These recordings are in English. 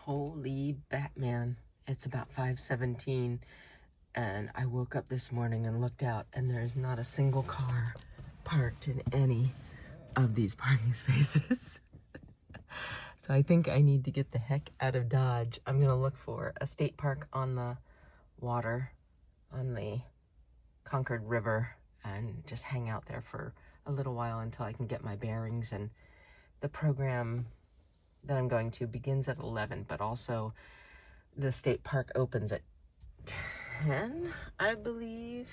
Holy Batman. It's about 5:17 and I woke up this morning and looked out and there's not a single car parked in any of these parking spaces. So I think I need to get the heck out of Dodge. I'm gonna look for a state park on the water, on the Concord River, and just hang out there for a little while until I can get my bearings. And the program that I'm going to begins at 11, but also the state park opens at 10, I believe.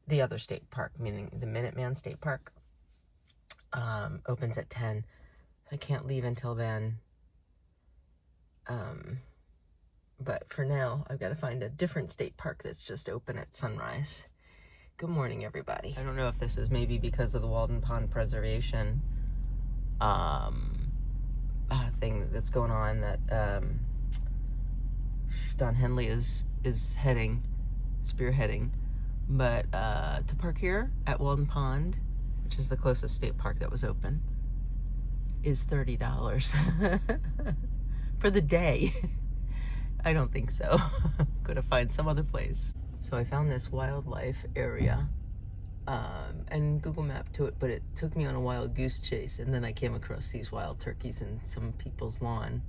The other state park, meaning the Minuteman State Park, opens at 10. I can't leave until then. But for now, I've got to find a different state park that's just open at sunrise. Good morning, everybody. I don't know if this is maybe because of the Walden Pond Preservation thing that's going on that Don Henley is spearheading, but to park here at Walden Pond, which is the closest state park that was open, is $30 for the day. I don't think so. Gotta find some other place. So I found this wildlife area and Google Mapped to it, but it took me on a wild goose chase, and then I came across these wild turkeys in some people's lawn.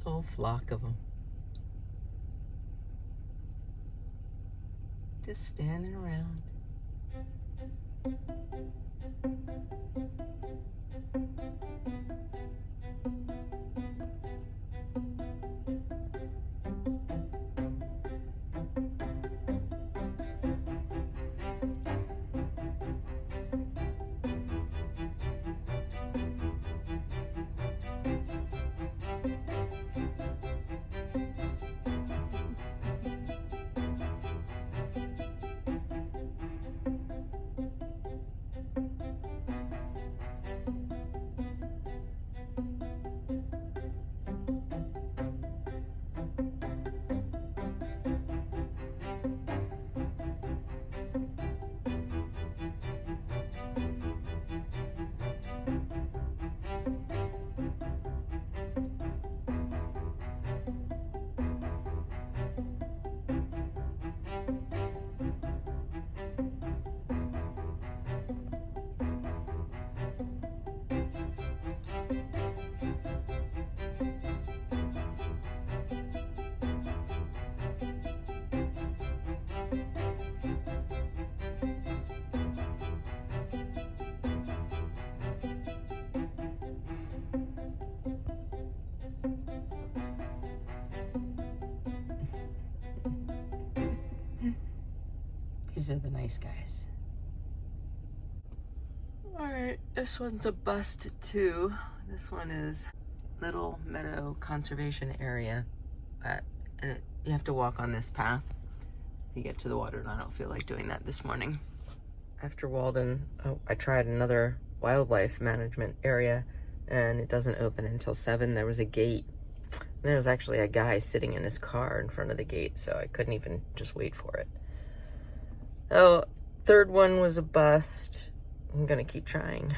A whole flock of them. Just standing around. These are the nice guys. Alright, this one's a bust too. This one is Little Meadow Conservation Area. You have to walk on this path to get to the water, and I don't feel like doing that this morning. After Walden, I tried another wildlife management area, and it doesn't open until 7. There was a gate. There was actually a guy sitting in his car in front of the gate, so I couldn't even just wait for it. Oh, third one was a bust. I'm gonna keep trying.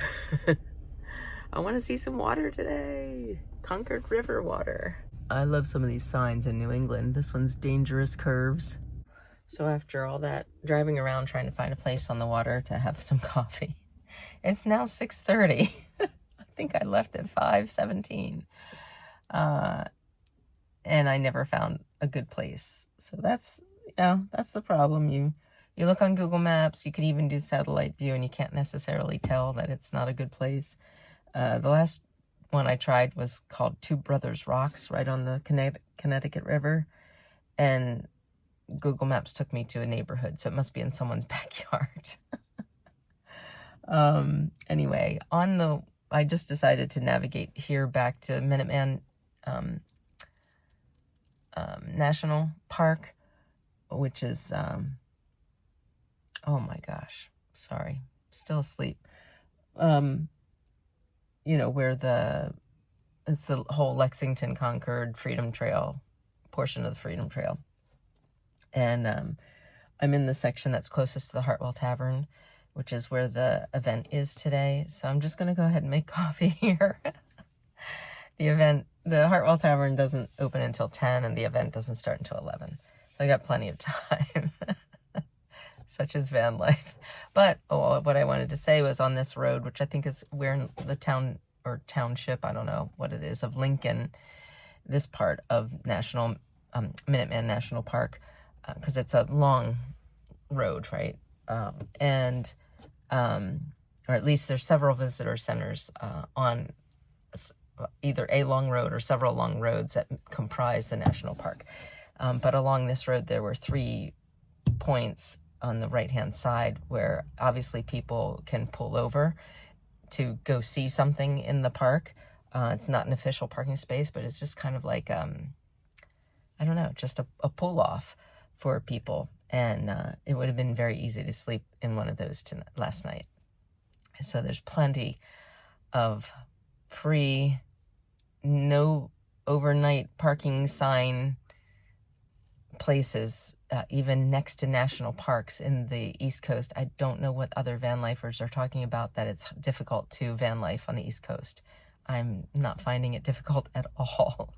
I want to see some water today. Concord River water. I love some of these signs in New England. This one's Dangerous Curves. So after all that driving around trying to find a place on the water to have some coffee, it's now 6:30. I think I left at 5:17. And I never found a good place. So that's the problem. You look on Google Maps, you could even do satellite view, and you can't necessarily tell that it's not a good place. The last one I tried was called Two Brothers Rocks, right on the Connecticut River. And Google Maps took me to a neighborhood, so it must be in someone's backyard. Anyway, I just decided to navigate here back to Minuteman National Park, which is... oh my gosh, sorry, still asleep. Where it's the whole Lexington Concord Freedom Trail, portion of the Freedom Trail. And I'm in the section that's closest to the Hartwell Tavern, which is where the event is today. So I'm just going to go ahead and make coffee here. The event the Hartwell Tavern doesn't open until 10 and the event doesn't start until 11. So I got plenty of time. Such is van life. But what I wanted to say was on this road, which I think is we're in the town or township, I don't know what it is, of Lincoln, this part of Minuteman National Park, because it's a long road, right? Or at least there's several visitor centers on either a long road or several long roads that comprise the national park. But along this road, there were 3 points on the right-hand side where obviously people can pull over to go see something in the park. It's not an official parking space, but it's just kind of like, I don't know, just a pull-off for people. And it would have been very easy to sleep in one of those last night. So there's plenty of free, no overnight parking sign places, even next to national parks in the East Coast. I don't know what other van lifers are talking about, that it's difficult to van life on the East Coast. I'm not finding it difficult at all.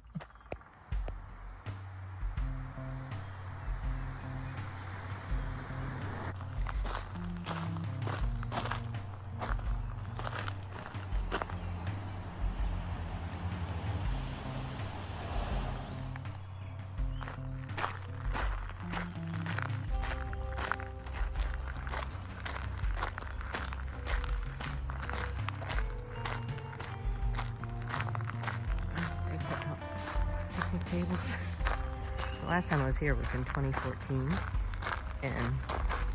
Tables. The last time I was here was in 2014, and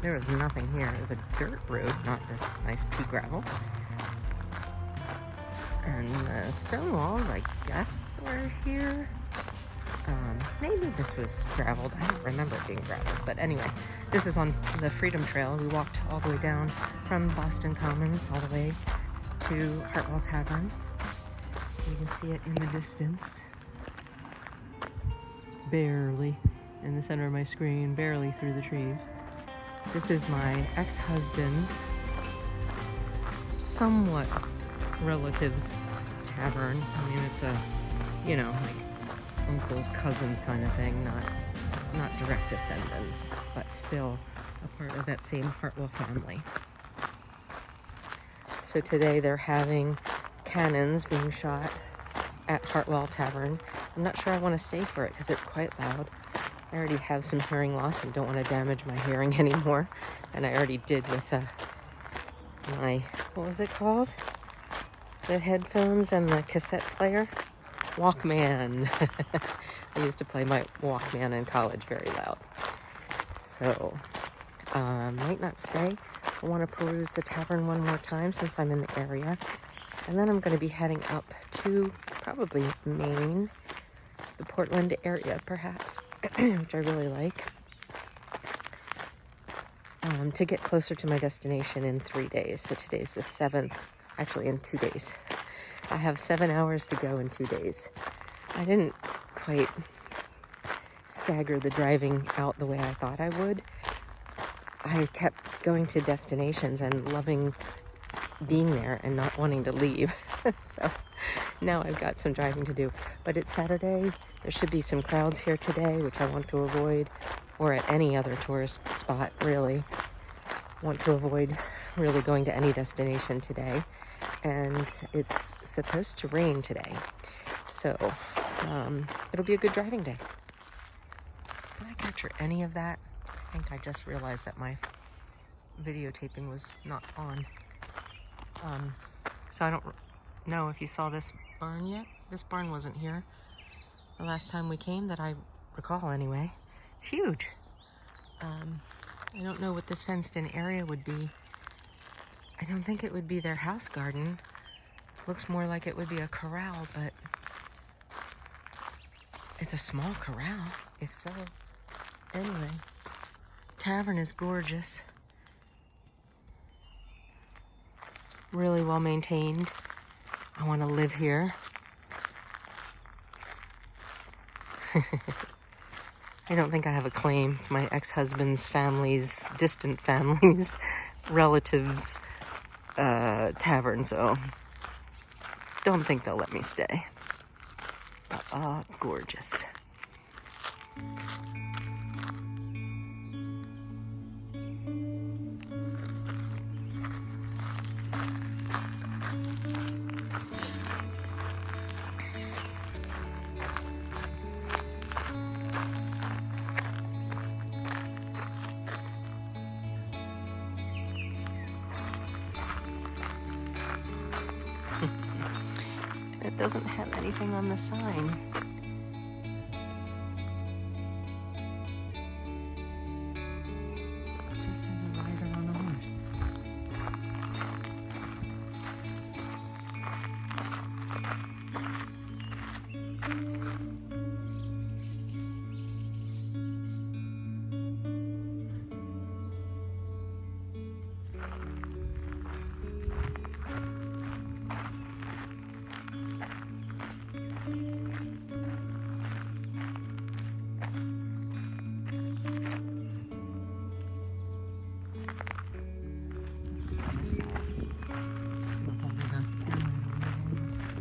there was nothing here. It was a dirt road, not this nice pea gravel. And the stone walls, I guess, were here. Maybe this was graveled. I don't remember it being graveled. But anyway, this is on the Freedom Trail. We walked all the way down from Boston Commons all the way to Hartwell Tavern. You can see it in the distance. Barely in the center of my screen, barely through the trees. This is my ex-husband's somewhat relatives tavern. I mean, it's a, you know, like uncle's cousins kind of thing, not direct descendants, but still a part of that same Hartwell family. So today they're having cannons being shot at Hartwell Tavern. I'm not sure I want to stay for it because it's quite loud. I already have some hearing loss and don't want to damage my hearing anymore. And I already did with my, what was it called? The headphones and the cassette player? Walkman. I used to play my Walkman in college very loud. So, might not stay. I want to peruse the tavern one more time since I'm in the area. And then I'm going to be heading up to probably Maine, the Portland area perhaps, which I really like, to get closer to my destination in 3 days. So today's the 7th, actually in 2 days. I have 7 hours to go in 2 days. I didn't quite stagger the driving out the way I thought I would. I kept going to destinations and loving being there and not wanting to leave. So now I've got some driving to do. But it's Saturday. There should be some crowds here today, which I want to avoid, or at any other tourist spot, really. Want to avoid really going to any destination today. And it's supposed to rain today. So it'll be a good driving day. Did I capture any of that? I think I just realized that my videotaping was not on. So I don't know if you saw this barn yet. This barn wasn't here the last time we came, that I recall anyway. It's huge. I don't know what this fenced-in area would be. I don't think it would be their house garden. Looks more like it would be a corral, but it's a small corral, if so. Anyway, tavern is gorgeous. Really well maintained. I want to live here. I don't think I have a claim. It's my ex-husband's family's, distant family's, relatives' tavern, so don't think they'll let me stay. Ah, gorgeous. It doesn't have anything on the sign. It just has a rider on a horse.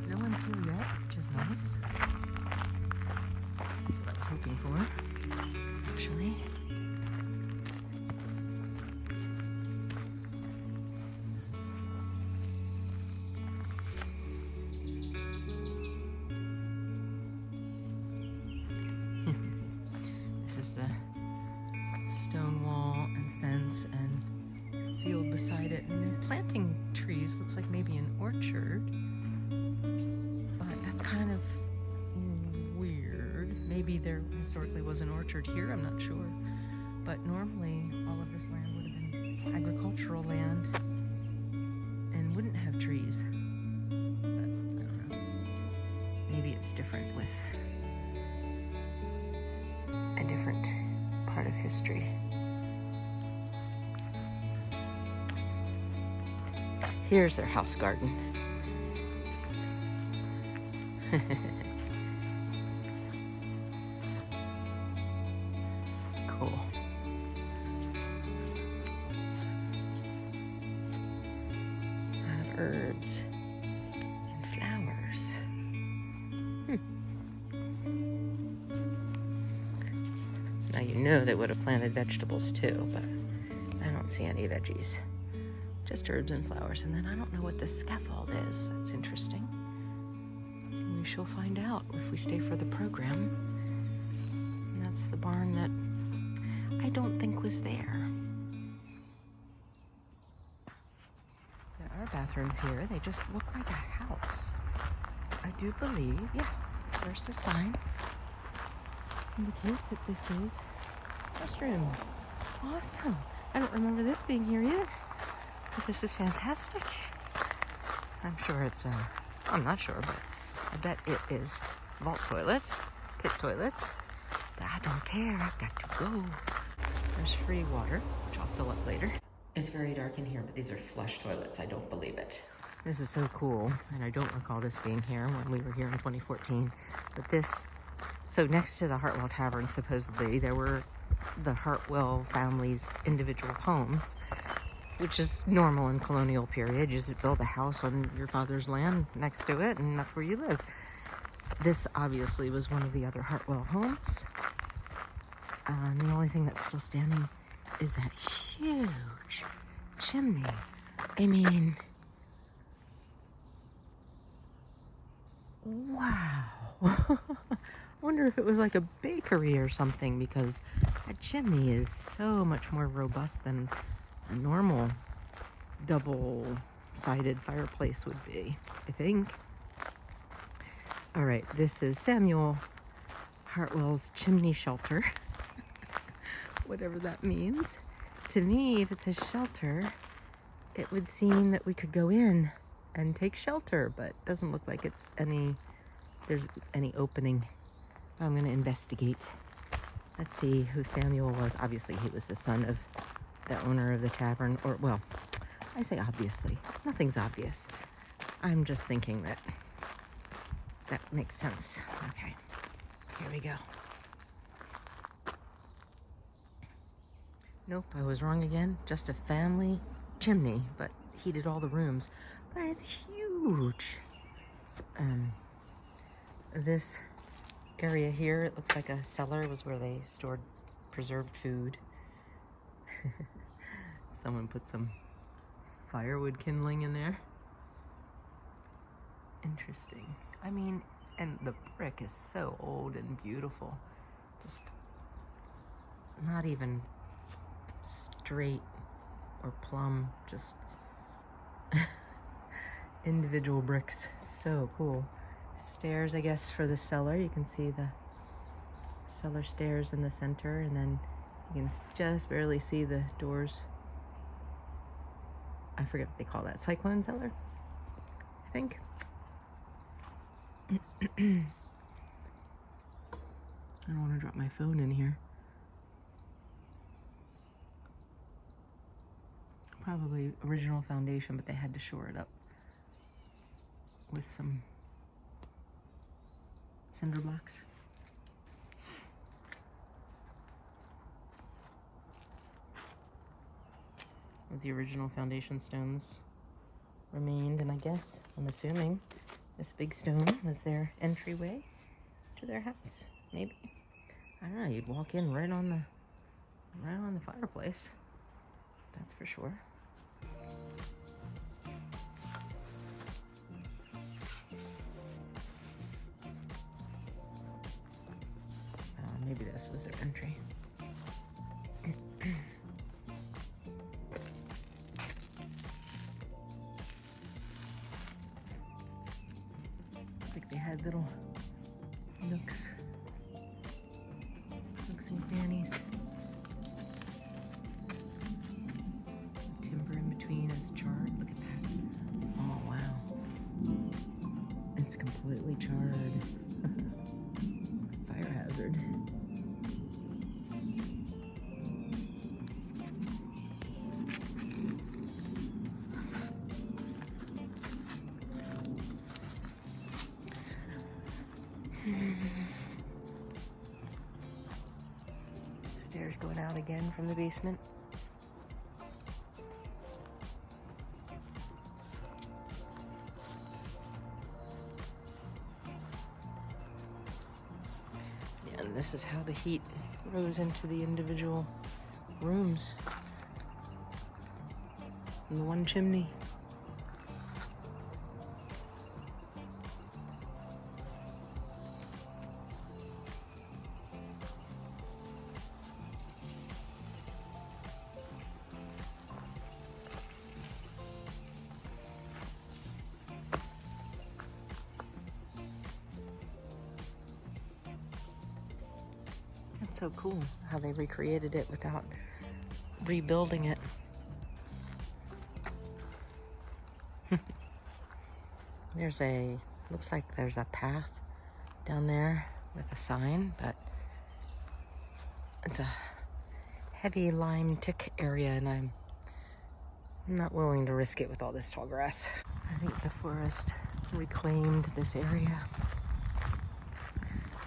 No one's here yet, which is nice. That's what I was hoping for, actually. This is the stone wall and fence and field beside it, and they're planting trees. Looks like maybe an orchard, but that's kind of weird. Maybe there historically was an orchard here, I'm not sure, but normally all of this land would have been agricultural land and wouldn't have trees, but I don't know, maybe it's different with a different part of history. Here's their house garden. Cool. A lot of herbs and flowers. Now you know they would have planted vegetables too, but I don't see any veggies. Just herbs and flowers. And then I don't know what this scaffold is. That's interesting. We shall find out if we stay for the program. And that's the barn that I don't think was there. There are bathrooms here. They just look like a house. I do believe, yeah, there's the sign. Indicates that this is restrooms. Awesome. I don't remember this being here either. But this is fantastic. I'm sure it's, I'm not sure, but I bet it is vault toilets, pit toilets, but I don't care, I've got to go. There's free water, which I'll fill up later. It's very dark in here, but these are flush toilets, I don't believe it. This is so cool, and I don't recall this being here when we were here in 2014, but this, so next to the Hartwell Tavern, supposedly, there were the Hartwell family's individual homes, which is normal in colonial period. You just build a house on your father's land next to it, and that's where you live. This obviously was one of the other Hartwell homes. And the only thing that's still standing is that huge chimney. I mean, wow. I wonder if it was like a bakery or something, because that chimney is so much more robust than a normal double-sided fireplace would be, I think. All right, this is Samuel Hartwell's chimney shelter. Whatever that means. To me, if it says shelter, it would seem that we could go in and take shelter, but it doesn't look like there's any opening. I'm gonna investigate. Let's see who Samuel was. Obviously, he was the son of the owner of the tavern, or, well, I say obviously. Nothing's obvious. I'm just thinking that makes sense. Okay, here we go. Nope, I was wrong again. Just a family chimney, but heated all the rooms. But it's huge. This area here, it looks like a cellar was where they stored preserved food. Someone put some firewood kindling in there. Interesting. I mean, and the brick is so old and beautiful. Just not even straight or plumb, just individual bricks. So cool. Stairs, I guess, for the cellar. You can see the cellar stairs in the center, and then you can just barely see the doors. I forget what they call that. Cyclone cellar, I think. I don't want to drop my phone in here. Probably original foundation, but they had to shore it up with some cinder blocks. The original foundation stones remained, and I guess, I'm assuming, this big stone was their entryway to their house. Maybe. I don't know, you'd walk in right on the fireplace. That's for sure. Maybe this was their entry. Looks like they had little nooks and crannies. Timber in between is charred. Look at that. Oh wow. It's completely charred. Fire hazard. Stairs going out again from the basement. Yeah, and this is how the heat rose into the individual rooms in the one chimney. That's so cool how they recreated it without rebuilding it. Looks like there's a path down there with a sign, but it's a heavy lime tick area, and I'm not willing to risk it with all this tall grass. I think the forest reclaimed this area.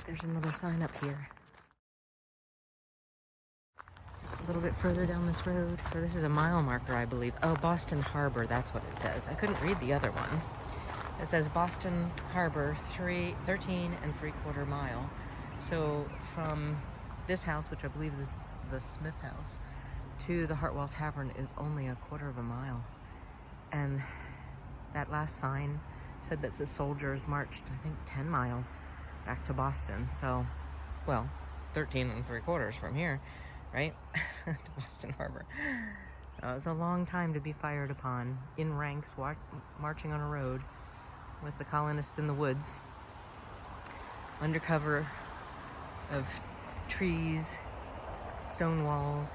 There's another sign up here. Just a little bit further down this road. So this is a mile marker, I believe. Oh, Boston Harbor, that's what it says. I couldn't read the other one. It says Boston Harbor, 13 3/4 mile. So from this house, which I believe is the Smith house, to the Hartwell Tavern is only 1/4 mile. And that last sign said that the soldiers marched, I think, 10 miles back to Boston. So, well, 13 3/4 from here, right? To Boston Harbor. It was a long time to be fired upon in ranks, marching on a road with the colonists in the woods, under cover of trees, stone walls,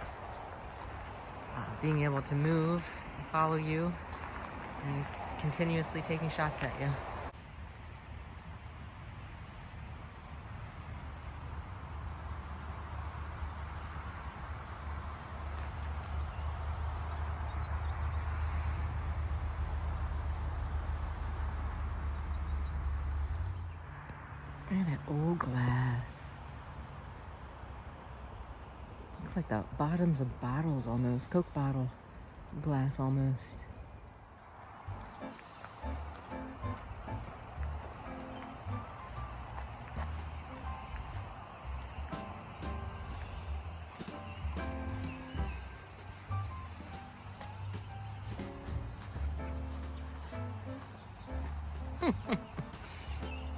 being able to move, follow you, and continuously taking shots at you. And that old glass. Looks like the bottoms of bottles almost. Coke bottle glass almost.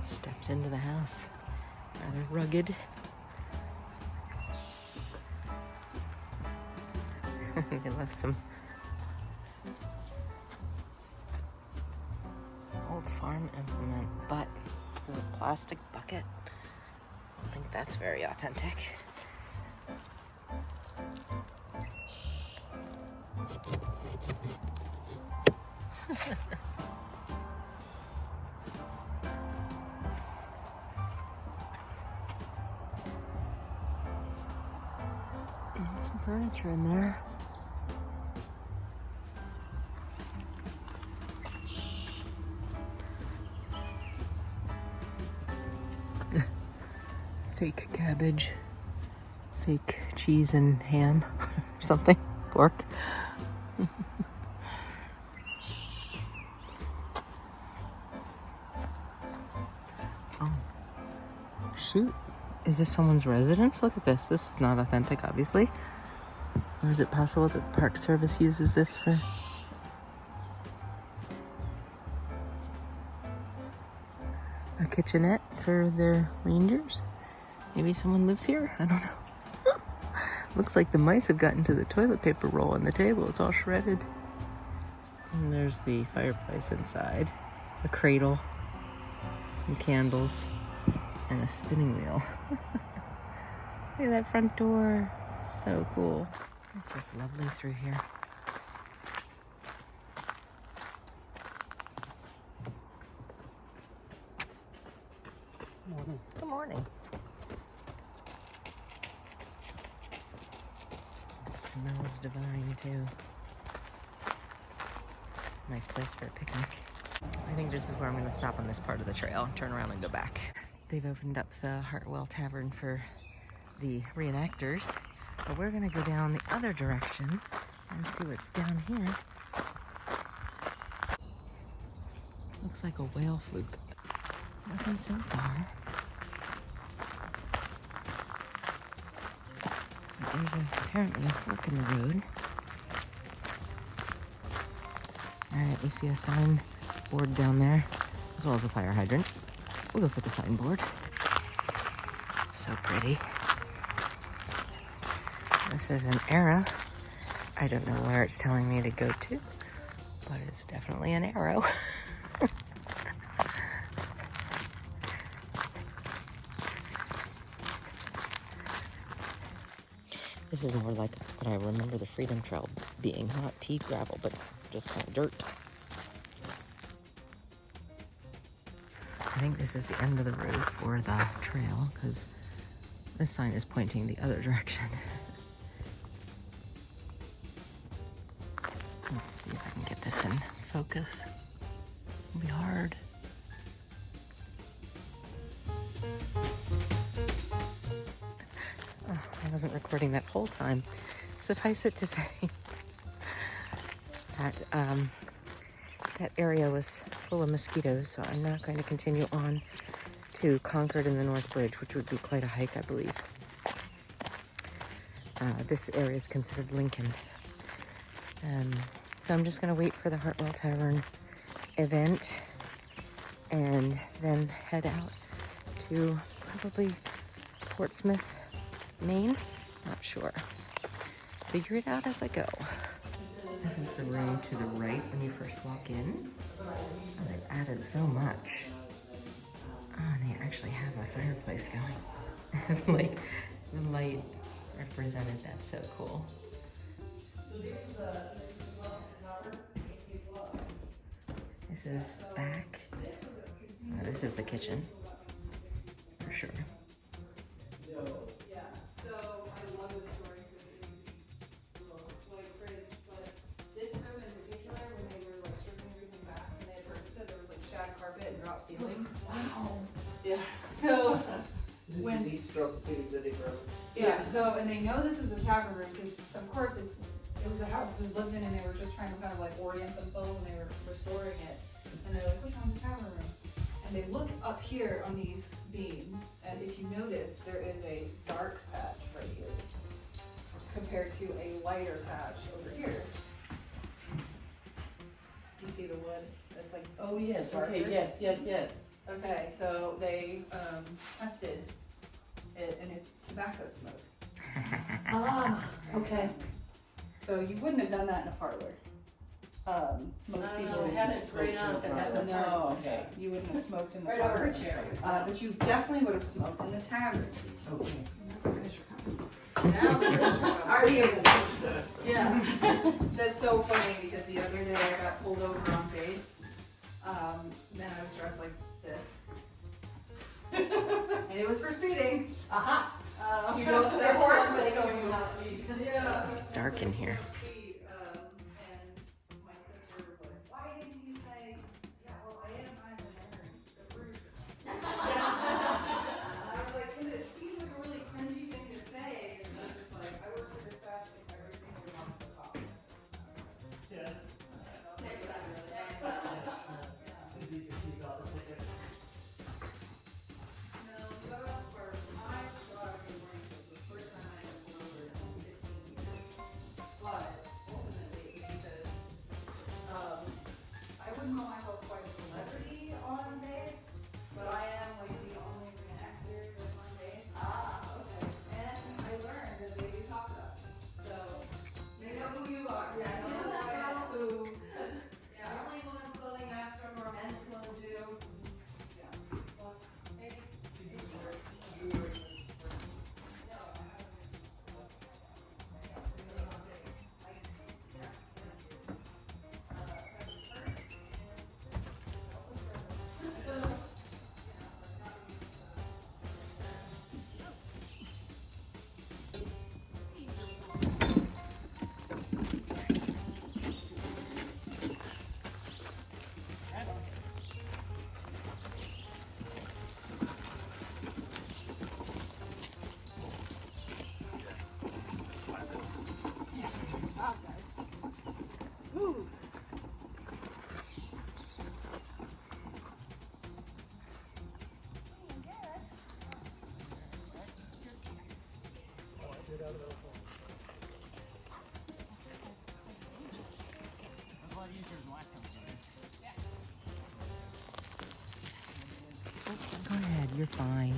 Steps into the house. Rather rugged. They left some old farm implement, but this is a plastic bucket. I don't think that's very authentic. And some furniture in there. Fake cabbage, fake cheese and ham or something, pork. Oh, shoot. Is this someone's residence? Look at this. This is not authentic, obviously. Or is it possible that the Park Service uses this for... a kitchenette for their rangers? Maybe someone lives here? I don't know. Looks like the mice have gotten to the toilet paper roll on the table. It's all shredded. And there's the fireplace inside. A cradle. Some candles. And a spinning wheel. Look at that front door. So cool. It's just lovely through here. Morning. Good morning. It smells divine too. Nice place for a picnic. I think this is where I'm going to stop on this part of the trail and turn around and go back. They've opened up the Hartwell Tavern for the reenactors, but we're going to go down the other direction and see what's down here. Looks like a whale fluke. Nothing so far. There's apparently a fork in the road. Alright, we see a sign board down there, as well as a fire hydrant. We'll go for the signboard. So pretty. This is an arrow. I don't know where it's telling me to go to, but it's definitely an arrow. This is more like what I remember the Freedom Trail being, not pea gravel, but just kind of dirt. I think this is the end of the road for the trail, because this sign is pointing the other direction. Let's see if I can get this in focus. It'll be hard. Oh, I wasn't recording that whole time. Suffice it to say that that area was full of mosquitoes, so I'm not going to continue on to Concord and the North Bridge, which would be quite a hike, I believe. This area is considered Lincoln. So I'm just going to wait for the Hartwell Tavern event and then head out to probably Portsmouth, Maine. Not sure. Figure it out as I go. This is the room to the right when you first walk in. Oh, they've added so much. Oh, and they actually have a fireplace going. Like, the light represented, that's so cool. This is back. This is the kitchen, for sure. Ceilings. Wow. Yeah. So when heat stroke ceilings that they broke. Yeah. So and they know this is a tavern room because of course it was a house that was lived in and they were just trying to kind of like orient themselves and they were restoring it. And they're like, which one's a tavern room? And they look up here on these beams, and if you notice, there is a dark patch right here compared to a lighter patch over here. You see the wood that's like Oh, yes, okay, Darker? yes. Okay, so they tested it and it's tobacco smoke. Ah, okay. So you wouldn't have done that in a parlor. Most people I had it right on that had the No, okay. you wouldn't have smoked in the Right parlor. over a chair. But you definitely would have smoked in the tavern. Okay. Now the British are coming. Are you? Yeah. That's so funny because the other day I got pulled over on base. And I was dressed like this. And it was for speeding. Aha. You know, know, their horse was going not speed. Yeah. It's dark in here. And my sister was like, why didn't you say, yeah, well, I am kind of the bruiser. I was like, because it seems like a really cringy thing to say. And I'm just like, I work for dispatch like every single month for cops. Yeah. Next time. Did you got the ticket? No, but for my driving rank was the first time I got pulled over in 15 years. But ultimately it was because I wouldn't call myself quite a celebrity on base, but I am like the only reenactor that's on base. Ah, okay. And I learned that they do talk about me. So they know who you are. Yeah, I know that girl who. Yeah. Only one spelling master or men's will do. Yeah. Well, maybe. Go ahead, you're fine.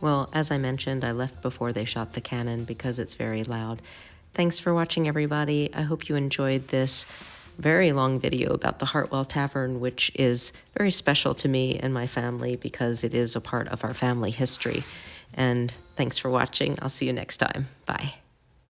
Well, as I mentioned, I left before they shot the cannon because it's very loud. Thanks for watching, everybody. I hope you enjoyed this very long video about the Hartwell Tavern, which is very special to me and my family because it is a part of our family history. And thanks for watching. I'll see you next time. Bye.